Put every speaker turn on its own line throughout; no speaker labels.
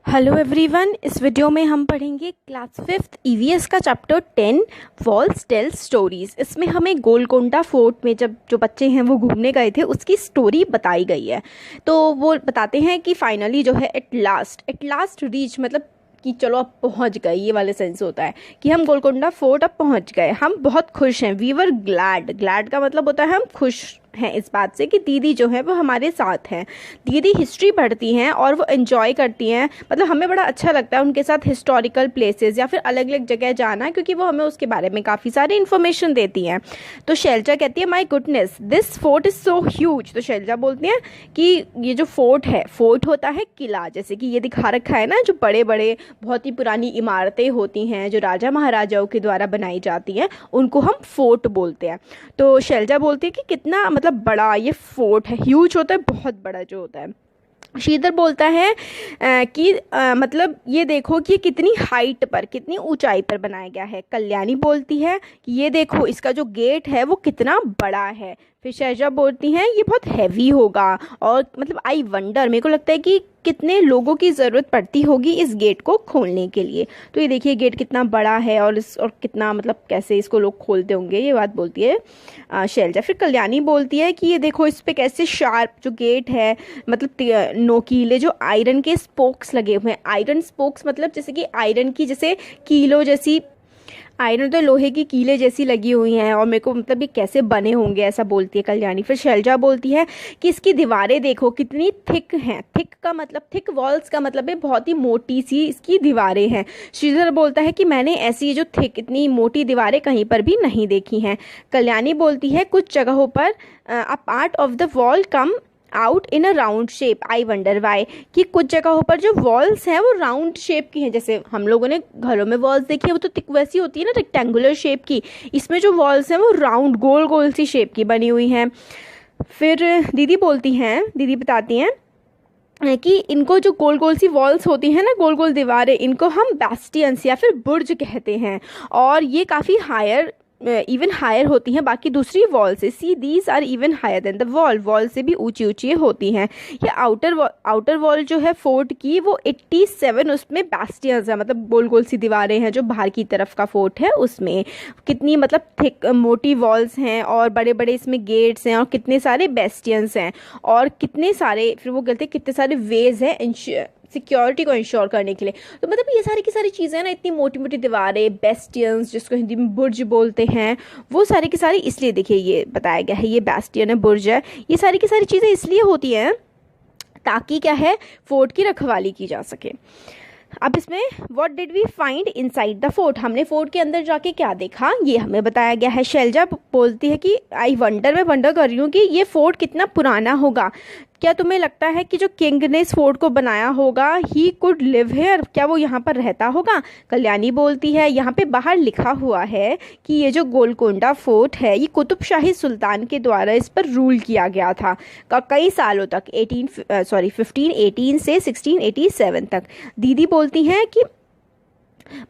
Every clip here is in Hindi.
हेलो एवरीवन, इस वीडियो में हम पढ़ेंगे क्लास 5th ईवीएस का चैप्टर 10 वॉल्स टेल स्टोरीज। इसमें हमें गोलकोंडा फोर्ट में जब जो बच्चे हैं वो घूमने गए थे उसकी स्टोरी बताई गई है। तो वो बताते हैं कि फाइनली जो है एट लास्ट रीच, मतलब कि चलो अब पहुंच गए, ये वाले सेंस होता है कि हम गोलकोंडा फोर्ट अब पहुंच गए, हम बहुत खुश हैं। वी वर ग्लैड का मतलब होता है हम खुश हैं इस बात से कि दीदी जो है वो हमारे साथ हैं। दीदी हिस्ट्री पढ़ती हैं और वो एंजॉय करती हैं, मतलब हमें बड़ा अच्छा लगता है उनके साथ हिस्टोरिकल प्लेसेस या फिर अलग अलग जगह जाना, क्योंकि वो हमें उसके बारे में काफ़ी सारी इन्फॉर्मेशन देती हैं। तो शैलजा कहती है my goodness this fort is so huge. तो शैलजा बोलती हैं कि ये जो फोर्ट है, फोर्ट होता है किला, जैसे कि ये दिखा रखा है ना, जो बड़े बड़े बहुत ही पुरानी इमारतें होती हैं जो राजा महाराजाओं के द्वारा बनाई जाती हैं, उनको हम फोर्ट बोलते हैं। तो शैलजा बोलती है कि कितना मतलब बड़ा ये फोर्ट है, ह्यूज होता है, बहुत बड़ा जो होता है। श्रीधर बोलता है कि मतलब ये देखो कि ये कितनी हाइट पर, कितनी ऊंचाई पर बनाया गया है। कल्याणी बोलती है कि ये देखो इसका जो गेट है वो कितना बड़ा है। फिर शैलजा बोलती हैं ये बहुत हैवी होगा, और मतलब आई वंडर, मेरे को लगता है कि कितने लोगों की ज़रूरत पड़ती होगी इस गेट को खोलने के लिए। तो ये देखिए गेट कितना बड़ा है और कितना मतलब कैसे इसको लोग खोलते होंगे, ये बात बोलती है शैलजा। फिर कल्याणी बोलती है कि ये देखो इस पे कैसे शार्प जो गेट है, मतलब नोकीले जो आयरन के स्पोक्स लगे हुए हैं। आयरन स्पोक्स मतलब जैसे कि आयरन की जैसे कीलो जैसी, आयरन तो लोहे की कीले जैसी लगी हुई हैं, और मेरे को मतलब ये कैसे बने होंगे ऐसा बोलती है कल्याणी। फिर शैलजा बोलती है कि इसकी दीवारें देखो कितनी थिक हैं। थिक का मतलब, थिक वॉल्स का मतलब है बहुत ही मोटी सी इसकी दीवारें हैं। श्रीधर बोलता है कि मैंने ऐसी जो थिक इतनी मोटी दीवारें कहीं पर भी नहीं देखी हैं। कल्याणी बोलती है कुछ जगहों पर a part of the wall come out in a round shape, I wonder why, कि कुछ जगहों पर जो वॉल्स हैं वो राउंड शेप की हैं। जैसे हम लोगों ने घरों में वॉल्स देखी है वो तो थिक वैसी होती है ना, रेक्टेंगुलर शेप की। इसमें जो वॉल्स हैं वो राउंड गोल गोल सी शेप की बनी हुई हैं। फिर दीदी बताती हैं कि इनको जो गोल गोल सी वॉल्स होती हैं ना, गोल गोल दीवारें, इनको हम बैस्टियंस या फिर बुर्ज कहते हैं, और ये काफ़ी हायर इवन हायर होती हैं बाकी दूसरी वॉल से। See these are even higher than the wall से भी ऊंची ऊंची होती हैं। ये आउटर वॉल जो है फोर्ट की वो 87 उसमें बैस्टियंस है, मतलब गोल गोल सी दीवारें हैं जो बाहर की तरफ का फोर्ट है उसमें। कितनी मतलब थिक मोटी वॉल्स हैं और बड़े बड़े इसमें गेट्स हैं और कितने सारे बेस्टियंस हैं, और कितने सारे, फिर वो कहते हैं कितने सारे वेज हैं सिक्योरिटी को इंश्योर करने के लिए। तो मतलब ये सारी की सारी चीज़ें ना, इतनी मोटी मोटी दीवारें, बेस्टियंस जिसको हिंदी में बुर्ज बोलते हैं, वो सारी की सारी इसलिए देखिए ये बताया गया है, ये बेस्टियन है, बुर्ज है, ये सारी की सारी चीज़ें इसलिए होती हैं ताकि क्या है, फोर्ट की रखवाली की जा सके। अब इसमें what did we find inside the fort, हमने फोर्ट के अंदर जाके क्या देखा ये हमें बताया गया है। शैलजा बोलती है कि आई वंडर, मैं वंडर कर रही हूँ कि ये फोर्ट कितना पुराना होगा। क्या तुम्हें लगता है कि जो किंग ने इस फोर्ट को बनाया होगा, ही कुड लिव हेयर, क्या वो यहाँ पर रहता होगा? कल्याणी बोलती है यहाँ पे बाहर लिखा हुआ है कि ये जो गोलकोंडा फोर्ट है ये कुतुब शाही सुल्तान के द्वारा इस पर रूल किया गया था कई सालों तक, 1518 से 1687 तक। दीदी बोलती हैं कि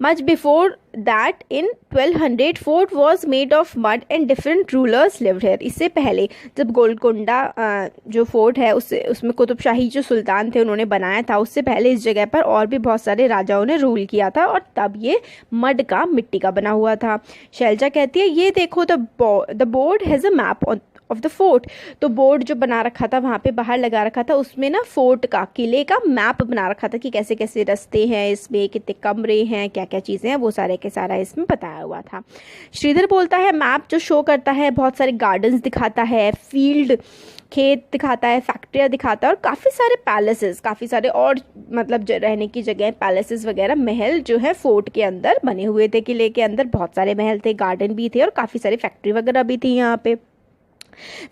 much before that in 1200 fort was made of mud and different rulers lived here। इससे पहले जब गोलकोंडा जो फोर्ट है उसमें कुतुबशाही जो सुल्तान थे उन्होंने बनाया था, उससे पहले इस जगह पर और भी बहुत सारे राजाओं ने रूल किया था, और तब ये मड का, मिट्टी का बना हुआ था। शैलजा कहती है ये देखो the board has a map of the fort. तो बोर्ड जो बना रखा था वहाँ पे बाहर लगा रखा था, उसमें ना फोर्ट का, किले का मैप बना रखा था कि कैसे कैसे रास्ते हैं इसमें, कितने कमरे हैं, क्या क्या चीज़ें हैं, वो सारे के सारा इसमें बताया हुआ था। श्रीधर बोलता है मैप जो शो करता है बहुत सारे गार्डन्स दिखाता है, फील्ड खेत दिखाता है, फैक्ट्रियाँ दिखाता है, और काफ़ी सारे पैलेसेस, काफ़ी सारे और मतलब रहने की जगह, पैलेसेस वगैरह, महल जो है फोर्ट के अंदर बने हुए थे। किले के अंदर बहुत सारे महल थे, गार्डन भी थे और काफ़ी सारी फैक्ट्री वगैरह भी थी यहाँ पे।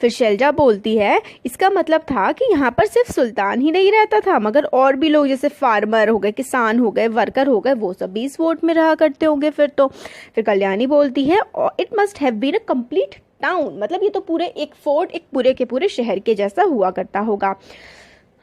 फिर शैलजा बोलती है इसका मतलब था कि यहाँ पर सिर्फ सुल्तान ही नहीं रहता था, मगर और भी लोग जैसे फार्मर हो गए, किसान हो गए, वर्कर हो गए, वो सब भी इस फोर्ट में रहा करते होंगे फिर तो। फिर कल्याणी बोलती है it must have been a complete town, मतलब ये तो पूरे एक फोर्ट, एक पूरे के पूरे शहर के जैसा हुआ करता होगा।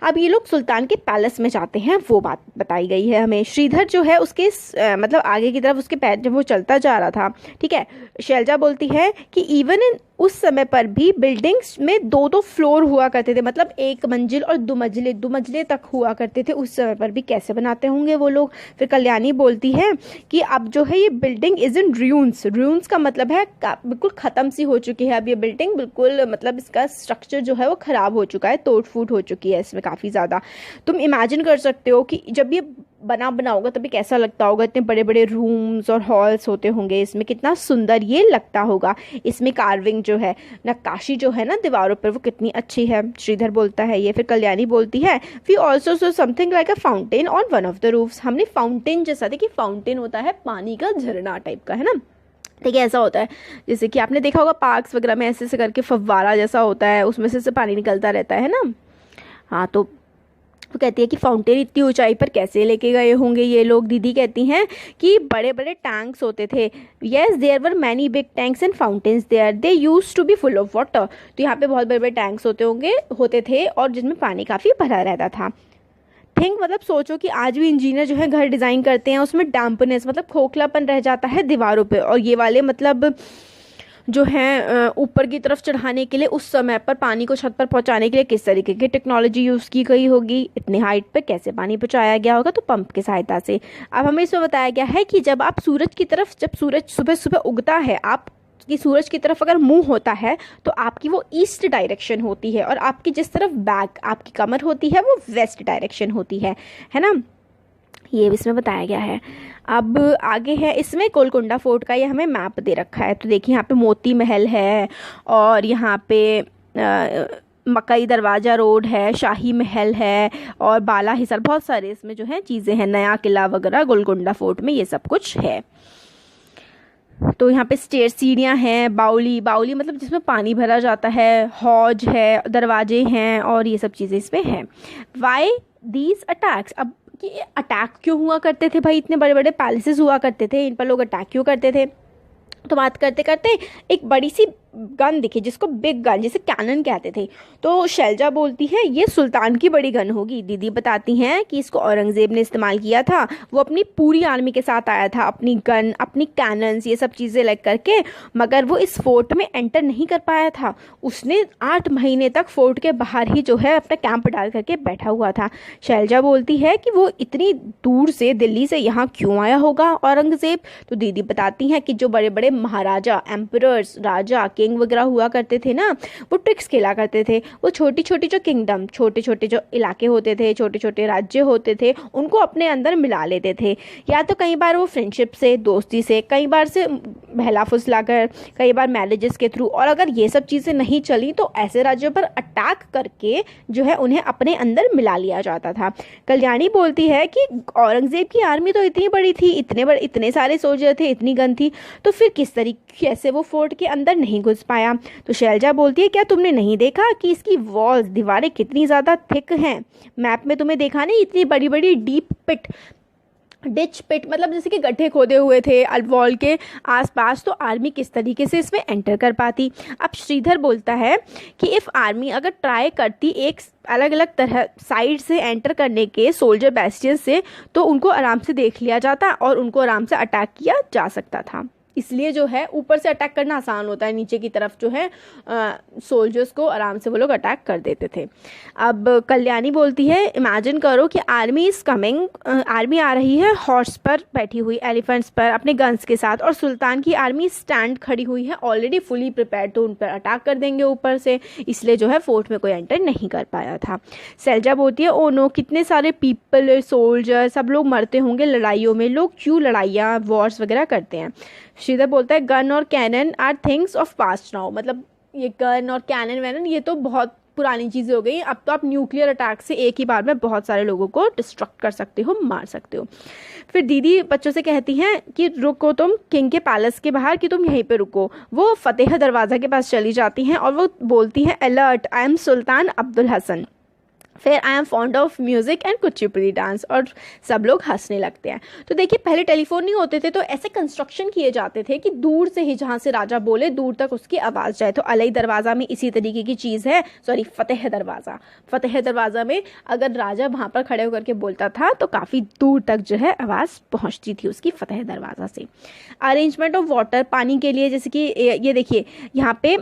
अब ये लोग सुल्तान के पैलेस में जाते हैं, वो बात बताई गई है हमें। श्रीधर जो है उसके मतलब आगे की तरफ उसके पैर जब वो चलता जा रहा था, ठीक है, शैलजा बोलती है कि इवन इन उस समय पर भी बिल्डिंग्स में दो दो फ्लोर हुआ करते थे, मतलब एक मंजिल और दो मंजिले तक हुआ करते थे उस समय पर भी। कैसे बनाते होंगे वो लोग। फिर कल्याणी बोलती है कि अब जो है ये बिल्डिंग इज इन र्यून्स। र्यून्स का मतलब है बिल्कुल ख़त्म सी हो चुकी है अब ये बिल्डिंग, बिल्कुल मतलब इसका स्ट्रक्चर जो है वो ख़राब हो चुका है, तोड़ फूट हो चुकी है इसमें काफ़ी ज़्यादा। तुम इमेजिन कर सकते हो कि जब ये बना होगा तभी कैसा लगता होगा। इतने बड़े बड़े रूम्स और हॉल्स होते होंगे इसमें, कितना सुंदर ये लगता होगा। इसमें कार्विंग जो है, नक्काशी जो है ना दीवारों पर, वो कितनी अच्छी है। श्रीधर बोलता है ये। फिर कल्याणी बोलती है we also saw something like a fountain on one of the roofs. हमने फाउंटेन जैसा, देखिए फाउंटेन होता है पानी का झरना टाइप का, है ना। देखिए ऐसा होता है जैसे कि आपने देखा होगा पार्क्स वगैरह में ऐसे ऐसे करके फव्वारा जैसा होता है, उसमें से पानी निकलता रहता है ना। हाँ, तो वो कहती है कि फाउंटेन इतनी ऊंचाई पर कैसे लेके गए होंगे ये लोग। दीदी कहती हैं कि बड़े बड़े टैंक्स होते थे। Yes there were many big tanks and fountains there, they use to be full of water. तो यहाँ पे बहुत बड़े बड़े टैंक्स होते थे और जिसमें पानी काफ़ी भरा रहता था। थिंक मतलब सोचो कि आज भी इंजीनियर जो है घर डिज़ाइन करते हैं, उसमें डैम्पनेस मतलब खोखलापन रह जाता है दीवारों पे, और ये वाले मतलब जो है ऊपर की तरफ चढ़ाने के लिए उस समय पर पानी को छत पर पहुंचाने के लिए किस तरीके की टेक्नोलॉजी यूज़ की गई होगी, इतनी हाइट पे कैसे पानी पहुंचाया गया होगा, तो पंप की सहायता से। अब हमें इसमें बताया गया है कि जब आप सूरज की तरफ, जब सूरज सुबह सुबह उगता है, आप कि सूरज की तरफ अगर मुंह होता है तो आपकी वो ईस्ट डायरेक्शन होती है, और आपकी जिस तरफ बैक आपकी कमर होती है वो वेस्ट डायरेक्शन होती है ना। ये भी इसमें बताया गया है। अब आगे है इसमें गोलकुंडा फोर्ट का, ये हमें मैप दे रखा है। तो देखिए यहाँ पे मोती महल है, और यहाँ पे मकई दरवाज़ा रोड है, शाही महल है, और बाला हिसार, बहुत सारे इसमें जो है चीज़ें हैं, नया किला वगैरह गोलकुंडा फोर्ट में ये सब कुछ है। तो यहाँ पे स्टेयर सीढ़ियाँ हैं, बाउली मतलब जिसमें पानी भरा जाता है, हौज है, दरवाजे हैं, और ये सब चीज़ें इसमें हैं। वाई दीज अटैक्स, अब कि अटैक क्यों हुआ करते थे भाई, इतने बड़े बड़े पैलेसेस हुआ करते थे, इन पर लोग अटैक क्यों करते थे। तो बात करते करते एक बड़ी सी गन दिखी जिसको बिग गन, जिसे कैनन कहते थे। तो शैलजा बोलती है ये सुल्तान की बड़ी गन होगी। दीदी बताती हैं कि इसको औरंगज़ेब ने इस्तेमाल किया था, वो अपनी पूरी आर्मी के साथ आया था, अपनी गन, अपनी कैनन्स, ये सब चीज़ें लेकर करके, मगर वो इस फोर्ट में एंटर नहीं कर पाया था। उसने 8 महीने तक फोर्ट के बाहर ही जो है अपना कैंप डाल करके बैठा हुआ था। शैलजा बोलती है कि वो इतनी दूर से दिल्ली से यहाँ क्यों आया होगा औरंगज़ेब। तो दीदी बताती हैं कि जो बड़े बड़े महाराजा, एम्परर्स, राजा, किंग वगैरह हुआ करते थे ना, वो ट्रिक्स खेला करते थे। वो छोटी छोटी जो किंगडम, छोटे छोटे जो इलाके होते थे, छोटे छोटे राज्य होते थे, उनको अपने अंदर मिला लेते थे। या तो कई बार वो फ्रेंडशिप से, दोस्ती से, कई बार से बहला फुसला कर, कई बार मैरिजेस के थ्रू, और अगर ये सब चीज़ें नहीं चली तो ऐसे राज्यों पर अटैक करके जो है उन्हें अपने अंदर मिला लिया जाता था। कल्याणी बोलती है कि औरंगज़ेब की आर्मी तो इतनी बड़ी थी, इतने सारे सोल्जर थे, इतनी गन थी, तो फिर किस तरीके से वो फोर्ट के अंदर नहीं घुस पाया। तो शैलजा बोलती है क्या तुमने नहीं देखा कि इसकी वॉल्स, दीवारें कितनी ज़्यादा थिक हैं। मैप में तुम्हें देखा नहीं, इतनी बड़ी बड़ी डीप डिच पिट, मतलब जैसे कि गड्ढे खोदे हुए थे वॉल के आसपास, तो आर्मी किस तरीके से इसमें एंटर कर पाती। अब श्रीधर बोलता है कि इफ़ आर्मी अगर ट्राई करती एक अलग अलग तरह साइड से एंटर करने के सोल्जर बैस्टियन से, तो उनको आराम से देख लिया जाता और उनको आराम से अटैक किया जा सकता था। इसलिए जो है ऊपर से अटैक करना आसान होता है, नीचे की तरफ जो है सोल्जर्स को आराम से वो लोग अटैक कर देते थे। अब कल्याणी बोलती है इमेजिन करो कि आर्मी इज़ कमिंग, आर्मी आ रही है हॉर्स पर बैठी हुई, एलिफेंट्स पर अपने गन्स के साथ, और सुल्तान की आर्मी स्टैंड खड़ी हुई है ऑलरेडी फुली प्रिपेयर्ड, तो उन पर अटैक कर देंगे ऊपर से, इसलिए जो है फोर्ट में कोई एंटर नहीं कर पाया था। शैलजा बोलती है ओ नो, कितने सारे पीपल, सोल्जर, सब लोग मरते होंगे लड़ाइयों में, लोग क्यों लड़ाइयाँ वॉर्स वगैरह करते हैं। श्रीधर बोलता है गन और cannon are things of past now, मतलब ये गन और कैनन वैनन ये तो बहुत पुरानी चीज़ें हो गई, अब तो आप न्यूक्लियर अटैक से एक ही बार में बहुत सारे लोगों को डिस्ट्रक्ट कर सकते हो, मार सकते हो। फिर दीदी बच्चों से कहती हैं कि रुको तुम किंग के पैलेस के बाहर, कि तुम यहीं पे रुको। वो फतेह दरवाज़ा के पास चली जाती हैं और वो बोलती हैं अलर्ट, आई एम सुल्तान अब्दुल हसन, फिर I am fond of music and Kuchipudi dance, और सब लोग हंसने लगते हैं। तो देखिए पहले टेलीफोन नहीं होते थे, तो ऐसे कंस्ट्रक्शन किए जाते थे कि दूर से ही जहाँ से राजा बोले दूर तक उसकी आवाज़ जाए। तो अलई दरवाज़ा में इसी तरीके की चीज़ है, सॉरी फतेह दरवाज़ा में अगर राजा वहाँ पर खड़े होकर के बोलता था तो काफ़ी दूर तक जो है आवाज़ पहुँचती थी उसकी फतेह दरवाज़ा से। अरेंजमेंट ऑफ वाटर, पानी के लिए, जैसे कि ये देखिए यहाँ पे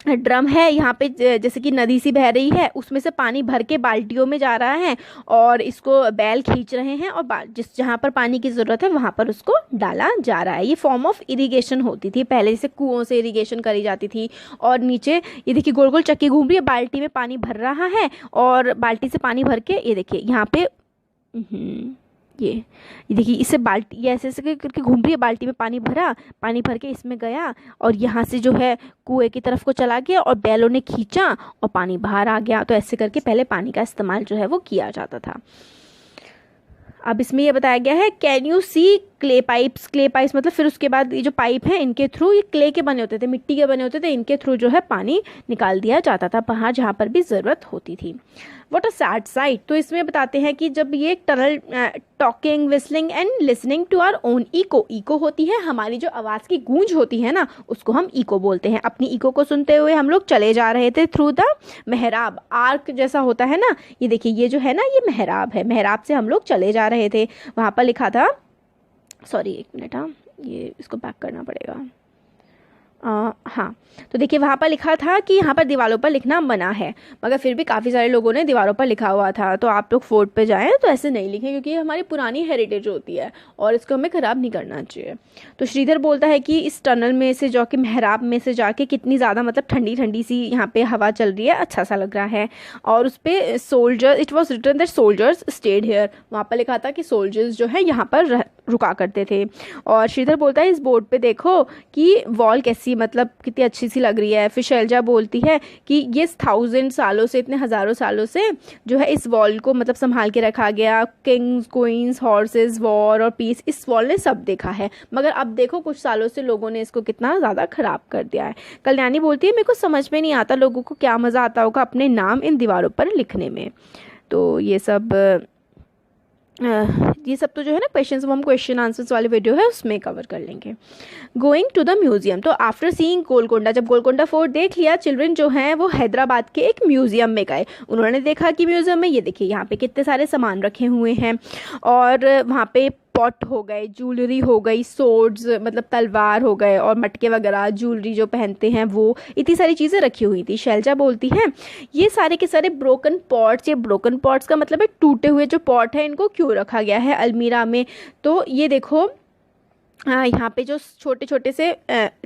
ड्रम है यहाँ पे, जैसे कि नदी सी बह रही है, उसमें से पानी भर के बाल्टियों में जा रहा है और इसको बैल खींच रहे हैं और जहाँ पर पानी की ज़रूरत है वहाँ पर उसको डाला जा रहा है। ये फॉर्म ऑफ इरिगेशन होती थी पहले, जैसे कुओं से इरिगेशन करी जाती थी। और नीचे ये देखिए गोल गोल चक्की घूम रही है, बाल्टी में पानी भर रहा है और बाल्टी से पानी भर के ये देखिए यहाँ पे ये देखिए इससे बाल्टी ये ऐसे ऐसे करके घूम रही है, बाल्टी में पानी भरा, पानी भर के इसमें गया और यहाँ से जो है कुएं की तरफ को चला गया और बैलों ने खींचा और पानी बाहर आ गया। तो ऐसे करके पहले पानी का इस्तेमाल जो है वो किया जाता था। अब इसमें ये बताया गया है, can you see clay pipes. Clay pipes मतलब फिर उसके बाद ये जो पाइप हैं इनके थ्रू, ये क्ले के बने होते थे, मिट्टी के बने होते थे, इनके थ्रू जो है पानी निकाल दिया जाता था वहाँ जहाँ पर भी ज़रूरत होती थी। What a sad sight. तो इसमें बताते हैं कि जब ये tunnel talking, whistling and listening to our own echo. Echo होती है हमारी जो आवाज़ की गूंज होती है ना, उसको हम ईको बोलते हैं। अपनी ईको को सुनते हुए हम लोग चले जा रहे थे थ्रू द मेहराब। आर्क जैसा होता है ना, ये देखिए ये जो है ना ये मेहराब है, मेहराब से हम लोग चले जा रहे थे। वहाँ पर लिखा था, सॉरी एक मिनट, हाँ ये इसको बैक करना पड़ेगा। हाँ तो देखिए वहाँ पर लिखा था कि यहाँ पर दीवारों पर लिखना मना है, मगर फिर भी काफ़ी सारे लोगों ने दीवारों पर लिखा हुआ था। तो आप लोग फोर्ट पे जाएं तो ऐसे नहीं लिखें, क्योंकि ये हमारी पुरानी हेरिटेज होती है और इसको हमें ख़राब नहीं करना चाहिए। तो श्रीधर बोलता है कि इस टनल में से जो कि मेहराब में से जाके कितनी ज़्यादा मतलब ठंडी ठंडी सी यहाँ पे हवा चल रही है, अच्छा सा लग रहा है। और उस पर soldier, it was written that soldiers stayed here, वहाँ पर लिखा था कि सोल्जर्स जो है यहाँ पर रुका करते थे। और श्रीधर बोलता है इस बोर्ड पे देखो कि वॉल कैसी मतलब कितनी अच्छी सी लग रही है। फिर शैलजा बोलती है कि ये 1000 सालों से, इतने हज़ारों सालों से जो है इस वॉल को मतलब संभाल के रखा गया। किंग्स, क्वींस, हॉर्सेस, वॉर और पीस, इस वॉल ने सब देखा है, मगर अब देखो कुछ सालों से लोगों ने इसको कितना ज़्यादा ख़राब कर दिया है। कल्याणी बोलती है मेरे को समझ में नहीं आता लोगों को क्या मज़ा आता होगा अपने नाम इन दीवारों पर लिखने में। तो ये सब तो जो है ना क्वेश्चंस, वो हम क्वेश्चन आंसर्स वाले वीडियो है उसमें कवर कर लेंगे। Going to the museum. तो आफ्टर सीइंग गोलकोंडा, जब गोलकोंडा फोर्ट देख लिया, चिल्ड्रन जो हैं वो हैदराबाद के एक म्यूजियम में गए। उन्होंने देखा कि म्यूजियम में ये देखिए यहाँ पे कितने सारे सामान रखे हुए हैं और वहाँ पे पॉट हो गए, ज्वेलरी हो गई, सोर्ड्स मतलब तलवार हो गए और मटके वगैरह, ज्वेलरी जो पहनते हैं वो, इतनी सारी चीज़ें रखी हुई थी। शैलजा बोलती हैं ये सारे के सारे ब्रोकन पॉट्स, ये ब्रोकन पॉट्स का मतलब है टूटे हुए जो पॉट है, इनको क्यों रखा गया है अलमीरा में। तो ये देखो यहाँ पे जो छोटे छोटे से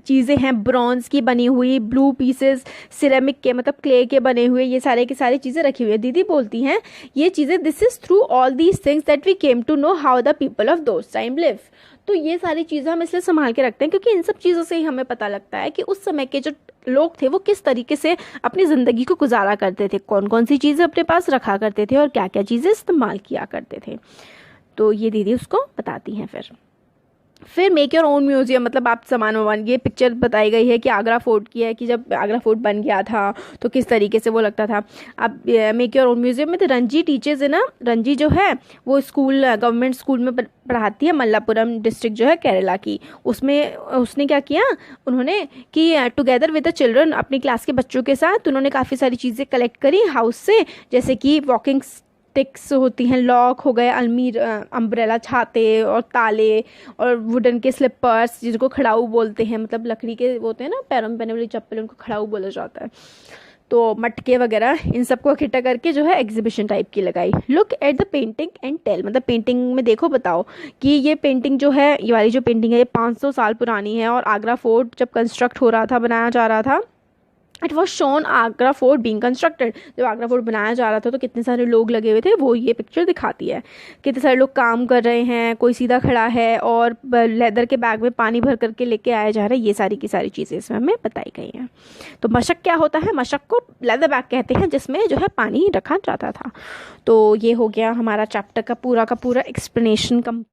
चीज़ें हैं ब्रॉन्ज की बनी हुई, ब्लू पीसेस सिरेमिक के मतलब क्ले के बने हुए, ये सारे की सारी चीज़ें रखी हुई है। दीदी बोलती हैं ये चीज़ें, this is through all these things that we came to know how the people of those time live. तो ये सारी चीज़ें हम इसलिए संभाल के रखते हैं क्योंकि इन सब चीज़ों से ही हमें पता लगता है कि उस समय के जो लोग थे वो किस तरीके से अपनी ज़िंदगी को गुजारा करते थे, कौन कौन सी चीज़ें अपने पास रखा करते थे और क्या क्या चीज़ें इस्तेमाल किया करते थे। तो ये दीदी उसको बताती हैं। फिर मेक योर ओन म्यूजियम, मतलब आप सामान वामान, ये पिक्चर बताई गई है कि आगरा फोर्ट की है कि जब आगरा फोर्ट बन गया था तो किस तरीके से वो लगता था। अब मेक योर ओन म्यूजियम में तो रंजी टीचर्स है ना, रंजी जो है वो स्कूल, गवर्नमेंट स्कूल में पढ़ाती है, मल्लापुरम डिस्ट्रिक्ट जो है केरला की। उसमें उसने क्या किया, उन्होंने कि टुगेदर विद द चिल्ड्रन, अपनी क्लास के बच्चों के साथ उन्होंने काफ़ी सारी चीज़ें कलेक्ट करी हाउस से, जैसे कि वॉकिंग स्टिक्स होती हैं, लॉक हो गए, अम्ब्रेला, छाते और ताले और वुडन के स्लिपर्स जिनको खड़ाऊ बोलते हैं, मतलब लकड़ी के होते हैं ना पैरों में पहने वाली चप्पल, उनको खड़ाऊ बोला जाता है। तो मटके वगैरह इन सबको इकट्ठा करके जो है एग्जीबिशन टाइप की लगाई। Look at the painting and tell, मतलब पेंटिंग में देखो, बताओ कि ये पेंटिंग जो है, ये वाली जो पेंटिंग है ये 500 साल पुरानी है और आगरा फोर्ट जब कंस्ट्रक्ट हो रहा था, बनाया जा रहा था, it was shown Agra fort being constructed. जब आगरा फोर्ट बनाया जा रहा था तो कितने सारे लोग लगे हुए थे, वो ये पिक्चर दिखाती है। कितने सारे लोग काम कर रहे हैं, कोई सीधा खड़ा है और लेदर के बैग में पानी भर करके लेके आया जा रहा है, ये सारी की सारी चीज़ें इसमें हमें बताई गई हैं। तो मशक क्या होता है, मशक को लेदर बैग कहते हैं जिसमें जो है पानी रखा जाता था। तो ये हो गया हमारा चैप्टर का पूरा एक्सप्लेनेशन